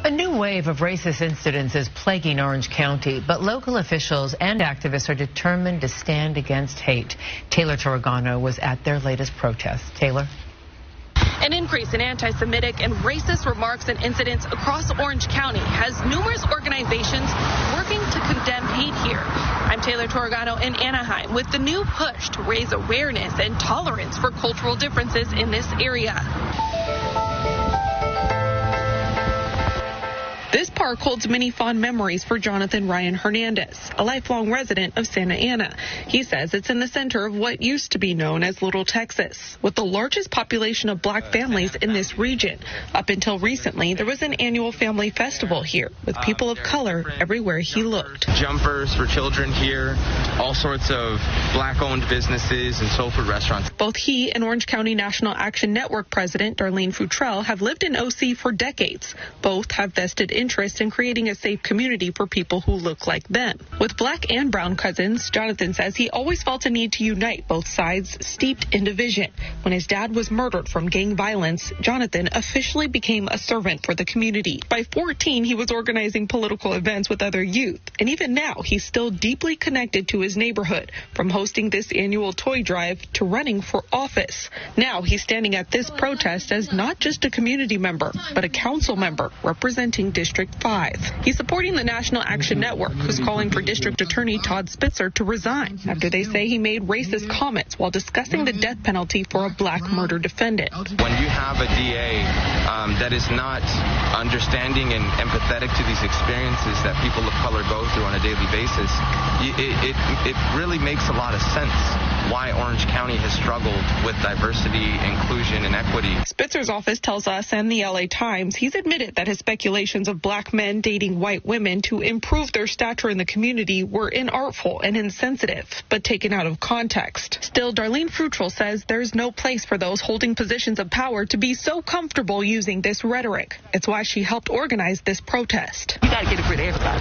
A new wave of racist incidents is plaguing Orange County, but local officials and activists are determined to stand against hate. Taylor Torregano was at their latest protest. Taylor? An increase in anti-Semitic and racist remarks and incidents across Orange County has numerous organizations working to condemn hate here. I'm Taylor Torregano in Anaheim with the new push to raise awareness and tolerance for cultural differences in this area. This park holds many fond memories for Jonathan Ryan Hernandez, a lifelong resident of Santa Ana. He says it's in the center of what used to be known as Little Texas, with the largest population of black families in this region. Up until recently, there was an annual family festival here with people of color everywhere he looked. Jumpers for children here, all sorts of black-owned businesses and soul food restaurants. Both he and Orange County National Action Network President Darlene Futrell have lived in OC for decades. Both have vested interest in creating a safe community for people who look like them. With black and brown cousins, Jonathan says he always felt a need to unite both sides steeped in division. When his dad was murdered from gang violence, Jonathan officially became a servant for the community. By 14, he was organizing political events with other youth, and even now he's still deeply connected to his neighborhood, from hosting this annual toy drive to running for office. Now he's standing at this protest as not just a community member, but a council member representing District 5. He's supporting the National Action Network, who's calling for District Attorney Todd Spitzer to resign after they say he made racist comments while discussing the death penalty for a black murder defendant. When you have a DA that is not understanding and empathetic to these experiences that people of color go through on a daily basis, it really makes a lot of sense why Orange County has struggled with diversity, inclusion, and equity. Spitzer's office tells us and the LA Times he's admitted that his speculations of black men dating white women to improve their stature in the community were inartful and insensitive, but taken out of context. Still, Darlene Futrell says there's no place for those holding positions of power to be so comfortable using this rhetoric. It's why she helped organize this protest. You got to get it rid of everybody,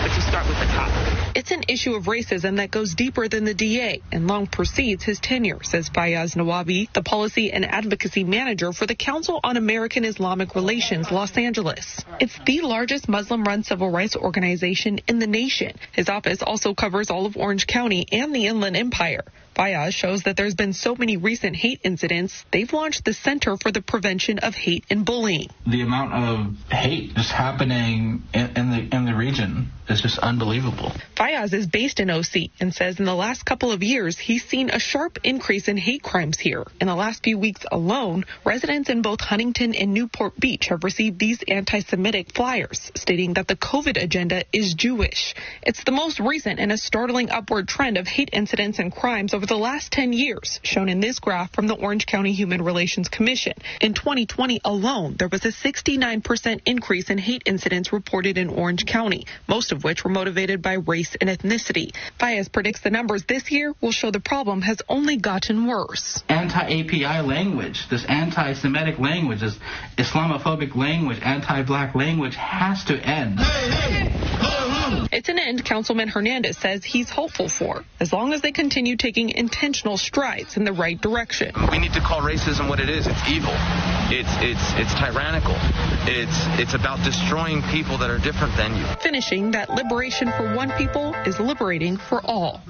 but you start with the top. It's an issue of racism that goes deeper than the DA and long precedes his tenure, says Fayaz Nawabi, the policy and advocacy manager for the Council on American Islamic Relations, Los Angeles. It's the largest Muslim-run civil rights organization in the nation. His office also covers all of Orange County and the Inland Empire. Fayaz shows that there's been so many recent hate incidents, they've launched the Center for the Prevention of Hate and Bullying. The amount of hate just happening in the region is just unbelievable. Fayaz is based in OC and says in the last couple of years, he's seen a sharp increase in hate crimes here. In the last few weeks alone, residents in both Huntington and Newport Beach have received these anti-Semitic flyers stating that the COVID agenda is Jewish. It's the most recent and a startling upward trend of hate incidents and crimes over the last 10 years, shown in this graph from the Orange County Human Relations Commission. In 2020 alone, there was a 69% increase in hate incidents reported in Orange County, most of which were motivated by race and ethnicity. Fayaz predicts the numbers this year will show the problem has only gotten worse. Anti-API language, this anti-Semitic language, this Islamophobic language, anti-black language has to end. It's an end Councilman Hernandez says he's hopeful for, as long as they continue taking intentional strides in the right direction. We need to call racism what it is. It's evil. It's tyrannical. It's about destroying people that are different than you. Finishing that liberation for one people is liberating for all.